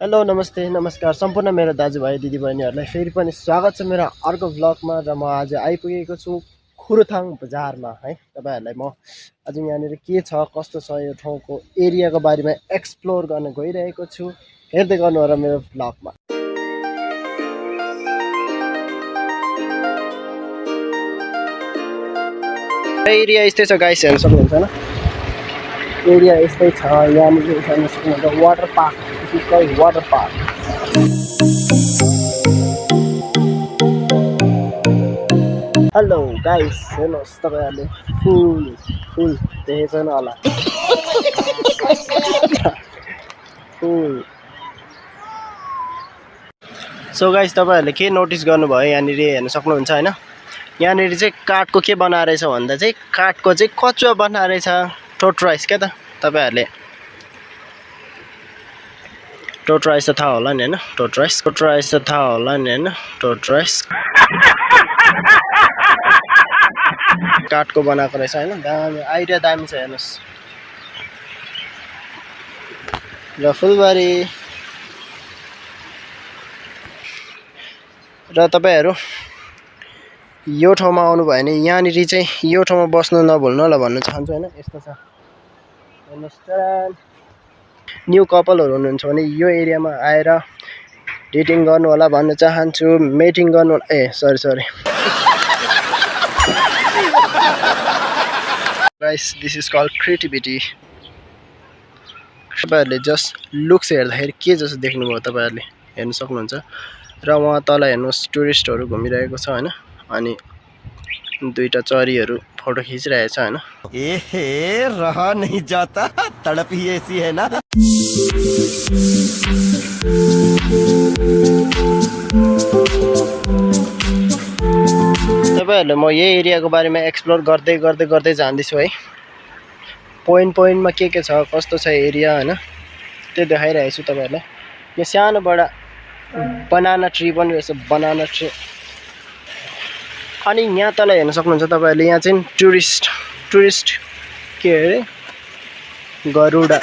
Hello नमस्ते नमस्कार सम्पूर्ण मेरो दाजुभाइ दिदीबहिनीहरूलाई फेरि पनि स्वागत छ मेरो अर्को भ्लगमा। र म आज आइपुगेको छु खुरुथाङ बजारमा है। तपाईहरुलाई म आज यहाँनिर के छ कस्तो छ यो ठाउँको एरियाको बारेमा एक्सप्लोर गर्न गइरहेको छु। हेर्दै गर्नु होला मेरो भ्लगमा। एरिया यस्तै छ गाइस, हेर्न सक्नुहुन्छ हैन। एरिया यस्तै छ। यहाँनिर हेर्न सक्नुहुन्छ water park, water park. Hello guys, हेर्नुहोस् तपाईहरुले फुल देखेको छैन होला। फुल। सो गाइस, तपाईहरुले के नोटिस गर्नुभयो यहाँनिर हेर्न सक्नुहुन्छ हैन। यहाँनिर चाहिँ काठको के बनाएर रहेछ भन्दा चाहिँ काठको चाहिँ कचुवा बनाएर रहेछ। टोटराइस क्या त तपाईहरुले टोटराइस त थाहा होला नि हैन। टोटराइस त थाहा होला नि हैन। टोटराइस काठको बनाएको रहेछ हैन। दामी आइडिया दामी छ हेर्नुस्। र फुलबारी र तपाईहरु यो ठाउँमा आउनु भयो भने यहाँनिर चाहिँ यो ठाउँमा बस्नु नभुल्नु होला भन्न चाहन्छु हैन। यस्तो छ हेर्नुस् त। न्यू कपलहरु हुनुहुन्छ भने यो एरियामा आएर डेटिङ गर्नु होला भन्न चाहन्छु। मेटिङ गर्नु sorry guys, this is called creativity. तपाईहरुले जस्ट लुक्स हेर्दाखेरि के जस्तो देख्नुभयो तपाईहरुले हेर्न सक्नुहुन्छ। र वहाँ तल हेर्नुस् टुरिस्टहरु घुमिरहेको छ हैन। अनि दुईटा चरीहरु फोटो खिचिरहेको छ हैन। ए रहा नहीं जाता, तड़प ही ऐसी है ना। तपाईहरुले म यही एरियाको बारेमा एक्सप्लोर गर्दै जान्दैछु है। पोइन्टमा के छ कस्तो छ एरिया हैन, त्यो देखाइरहेको छु तपाईहरुलाई। यो सानो बडा बनाना ट्री पनि रहेछ, बनाना ट्री। अनि यहाँ तल हेर्न सक्नुहुन्छ तपाईहरुले, यहाँ चाहिँ टुरिस्ट के अरे गरुडा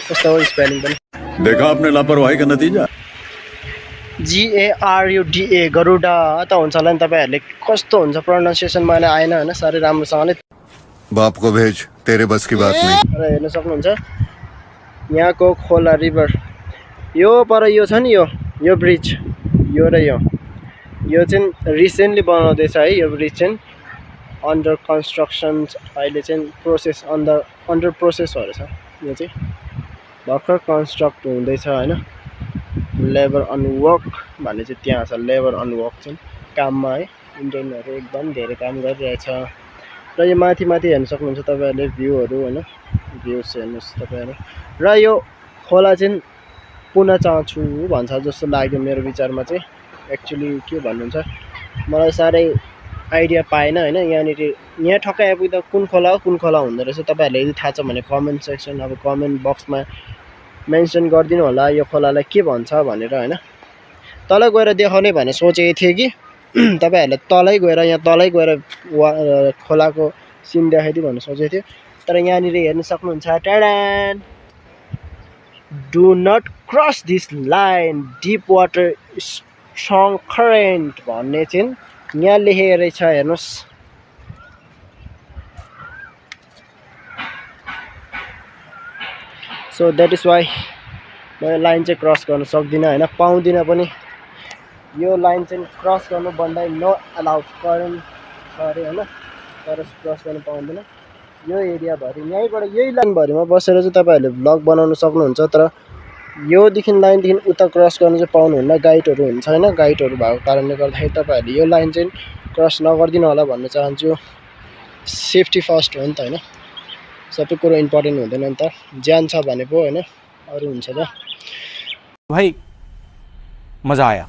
कस्तो हो स्पेलिङ पनि। देखा आपने लापरवाही का नतीजा। GARUDA गरुडा त हुन्छ होला नि। तपाईहरुले कस्तो हुन्छ प्रोनाउन्सिएसन मैले आएन हैन सारै राम्रोसँगले। बाप को भेज, तेरे बस की बात नहीं। र हेर्न सक्नुहुन्छ यहाँको खोला रिभर। यो पर यो छ नि, यो ब्रिज, यो र यो चाहिँ रिसेन्टली बनाउँदैछ है। यो ब्रिज चाहिँ अन्डर कन्स्ट्रक्सन, अहिले चाहिँ प्रोसेस अन्डर प्रोसेस हो रहेछ। यो चाहिँ भर्खर कन्स्ट्रक्ट हुँदैछ हैन। लेबर अन वर्क भन्ने चाहिँ त्यहाँ छ। लेबर अन वर्क चाहिँ काममा है। इन्डियनहरु एकदम धेरै काम गरिरहेछ। र यो माथि हेर्न सक्नुहुन्छ तपाईहरुले भ्यूहरु हैन। भ्यूस हेर्नुस् तपाईहरु। र यो खोला चाहिँ पुनः चाहन्छु भन्छ जस्तो लाग्यो मेरो विचारमा चाहिँ। एक्चुअली के भन्नुहुन्छ मलाई सारै आइडिया पाएन हैन। यहाँ ठक्कै आइपुग्दा कुन खोला हुँदो रहेछ तपाईहरुले यदि थाहा छ भने कमेन्ट सेक्सन अब कमेन्ट बक्समा मेन्सन गरिदिनु होला यो खोलालाई के भन्छ भनेर हैन। तल गएर देखाउने भने सोचेको थिए कि तपाईहरुले यहाँ तलै गएर खोलाको सिन देखाइदियो भन्ने सोचेको थियो। तर यहाँनिर हेर्न सक्नुहुन्छ टाडान, do not cross this line, deep water strong current भन्ने चाहिँ यहाँ लेखेको रहेछ हेर्नुस्। सो द्याट इज वाइ मैले लाइन चाहिँ क्रस गर्न सक्दिनँ हैन, पाउँदिनँ पनि। यो लाइन चाहिँ क्रस गर्नु भन्दा नो अलाउड करेन्ट छ अरे हैन। तर क्रस गर्न पाउँदैन। यो एरियाभरि यहीँबाट यही लाइनभरिमा बसेर चाहिँ तपाईहरुले भ्लग बनाउन सक्नुहुन्छ। तर योदेखि लाइनदेखि उता क्रस गर्न चाहिँ पाउनुहुन्न। गाइडहरु हुन्छ हैन। गाइडहरु भएको कारणले गर्दाखेरि तपाईहरुले यो लाइन चाहिँ क्रस नगर्दिनु होला भन्न चाहन्छु। सेफ्टी फर्स्ट हो नि त हैन। सबै कुरो इम्पोर्टेन्ट हुँदैन नि त। ज्यान छ भने पो हैन अरु हुन्छ त। भाई मजा आया।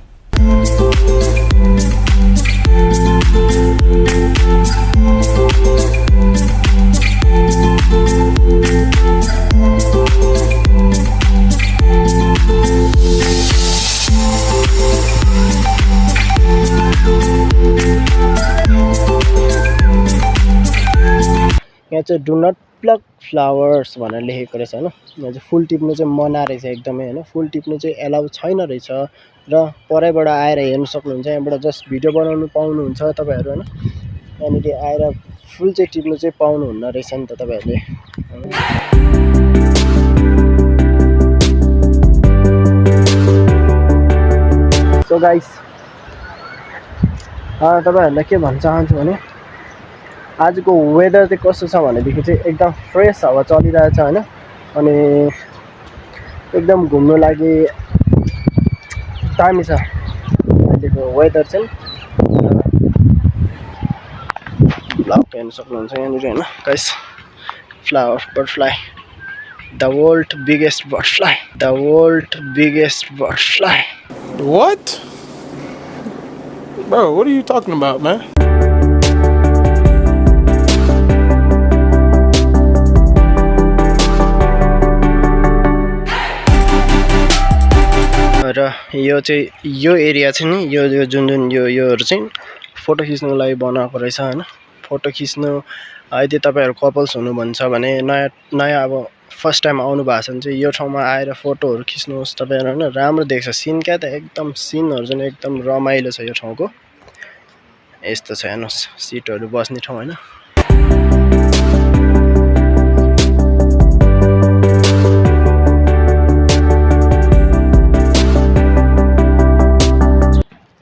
यहाँ चाहिँ डु नट प्लग फ्लावर्स भनेर लेखेको रहेछ होइन। यहाँ चाहिँ फुल टिप्नु चाहिँ मना रहेछ एकदमै होइन, फुल टिप्नु चाहिँ एलाउ छैन रहेछ र परैबाट आएर हेर्नु सक्नुहुन्छ। यहाँबाट जस्ट भिडियो बनाउनु पाउनुहुन्छ तपाईँहरू होइन। यहाँनिर आएर फुल चाहिँ टिप्नु चाहिँ पाउनुहुन्न रहेछ नि त तपाईँहरूले। सो गाइस तपाईँहरूलाई के भन्न चाहन्छु भने आजको वेदर चाहिँ कस्तो छ भनेदेखि चाहिँ एकदम फ्रेस हावा चलिरहेछ होइन। अनि एकदम घुम्नु लागि दामी छ अहिलेको वेदर चाहिँ। फ्लावर हेर्नु सक्नुहुन्छ यहाँनिर होइन guys, flower butterfly, the world biggest butterfly, the world biggest butterfly. What? Bro, what are you talking about, man? र यो चाहिँ यो एरिया चाहिँ नि यो जुन योहरू चाहिँ फोटो खिच्नुको लागि बनाएको रहेछ होइन। फोटो खिच्नु यदि तपाईँहरू कपल्स हुनुहुन्छ भने नयाँ अब फर्स्ट टाइम आउनु भएको छ भने चाहिँ यो ठाउँमा आएर फोटोहरू खिच्नुहोस् तपाईँहरू होइन। राम्रो देख्छ सिन, क्या त एकदम सिनहरू चाहिँ एकदम रमाइलो छ यो ठाउँको। यस्तो छ हेर्नुहोस्, सिटहरू बस्ने ठाउँ होइन।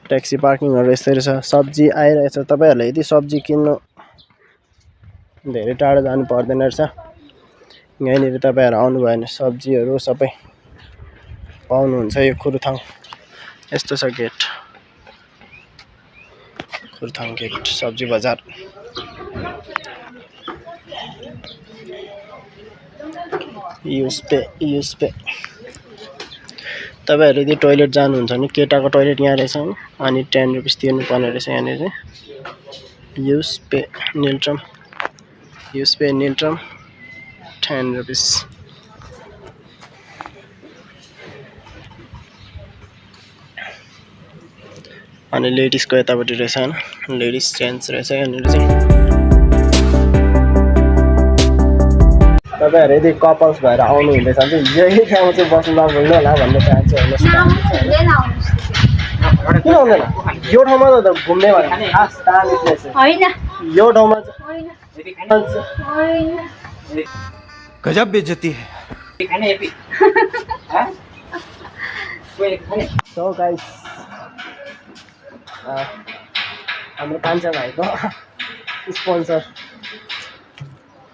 ट्याक्सी पार्किङहरू यस्तै रहेछ। सब्जी आइरहेछ, तपाईँहरूले यदि सब्जी किन्नु धेरै टाढो जानु पर्दैन रहेछ। यहीँनिर तपाईँहरू आउनुभयो भने सब्जीहरू सबै पाउनुहुन्छ। यो खुरुथाङ यस्तो छ गेट, खुरुथाङ गेट सब्जी बजार। युज पे तपाईँहरू यदि टोइलेट जानुहुन्छ भने केटाको टोइलेट यहाँ रहेछ अनि 10 रुपिस तिर्नुपर्ने रहेछ यहाँनिर चाहिँ। युज पे निल्ट्रम 10 रुपिस। अनि लेडिसको यतापट्टि रहेछ होइन, लेडिस चेन्ज रहेछ यहाँनिर चाहिँ। तपाईँहरू यदि कपल्स भएर आउनु हुँदैछ भने चाहिँ यही ठाउँमा चाहिँ बस्नु नभुल्नु होला भन्न चाहन्छु होइन। किन आउँदैन यो ठाउँमा त घुम्ने भने खास दामी प्लेस होइन यो ठाउँमा चाहिँ। गजब बेइज्जती है। सो गाइस हाम्रो कान्छा भाइको स्पोन्सर,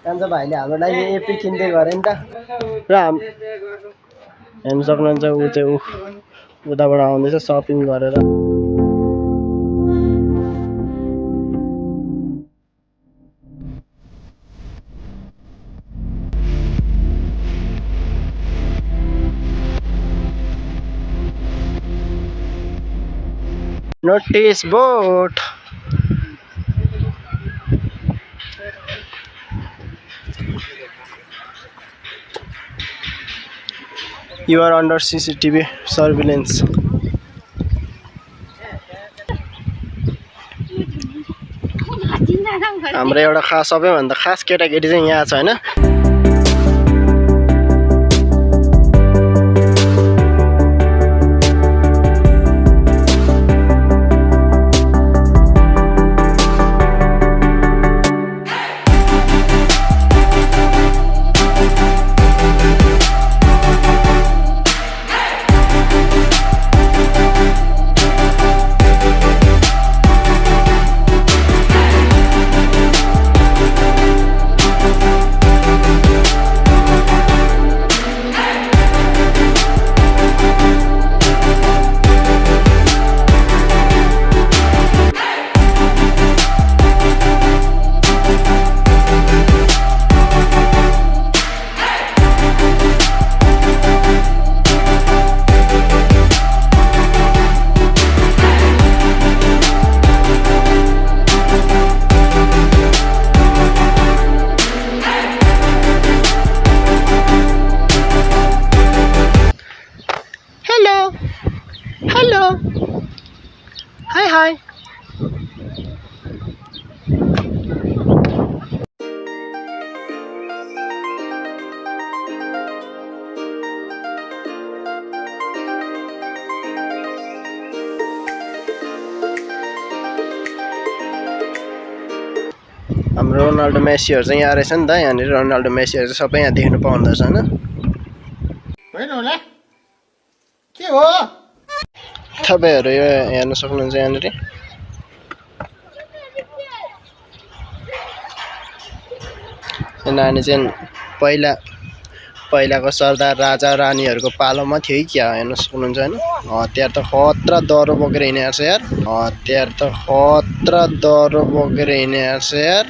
कान्छा भाइले हाम्रो लागि एपी किन्दै गरे नि त। र हेर्नु सक्नुहुन्छ ऊ चाहिँ उताबाट आउँदैछ सपिङ गरेर। Notice board. You are under CCTV surveillance. हाम्रो एउटा खास सबैभन्दा खास केटाकेटी चाहिँ यहाँ छ होइन। हाम्रो रोनाल्डो मेसीहरू चाहिँ यहाँ रहेछ नि त यहाँनिर रोनाल्डो मेसीहरू चाहिँ सबै यहाँ देख्नु पाउँदो रहेछ होइन के हो तपाईँहरू यो हेर्न सक्नुहुन्छ यहाँनिर नानी चाहिँ पहिलाको सरदार राजा रानीहरूको पालोमा थियो है क्या हेर्न सक्नुहुन्छ होइन हतियार त खतरा दह्रो बोकेर हिँडेको छ यार हतियार त खतरा दह्रो बोकेर हिँडेको छ यार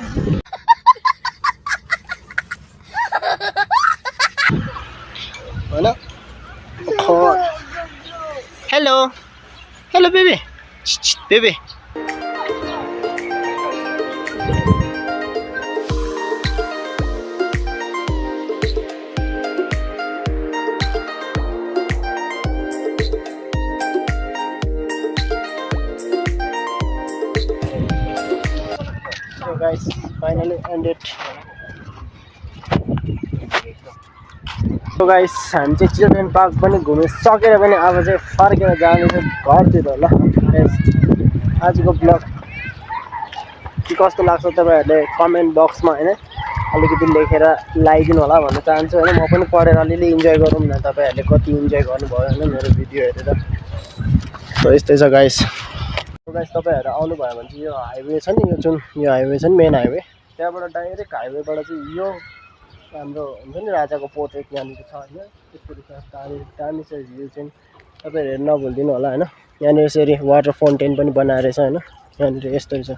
होइन hello hello baby baby So guys, finally ended. So guys, हामी चाहिँ चिल्ड्रेन पार्क पनि घुमिसकेर पनि अब चाहिँ फर्केर जाँदैछ घरतिर ल आजको ब्लग के कस्तो लाग्छ तपाईँहरूले कमेन्ट बक्समा होइन अलिकति लेखेर लगाइदिनु होला भन्न चाहन्छु होइन म पनि पढेर अलिअलि इन्जोय गरौँ न तपाईँहरूले कति इन्जोय गर्नुभयो होइन मेरो भिडियो हेरेर सो यस्तै छ गाइस तपाईँहरू आउनुभयो भने चाहिँ यो हाइवे छ नि यो हाइवे छ नि मेन हाइवे त्यहाँबाट डाइरेक्ट हाइवेबाट चाहिँ यो हाम्रो हुन्छ नि राजाको पोर्ट्रेट यहाँनिर छ होइन त्यसरी छ दामी छ भ्यू चाहिँ तपाईँहरू नभुलिदिनु होला होइन यहाँनिर यसरी वाटर फाउन्टेन पनि बनाएर छ होइन यहाँनिर यस्तो छ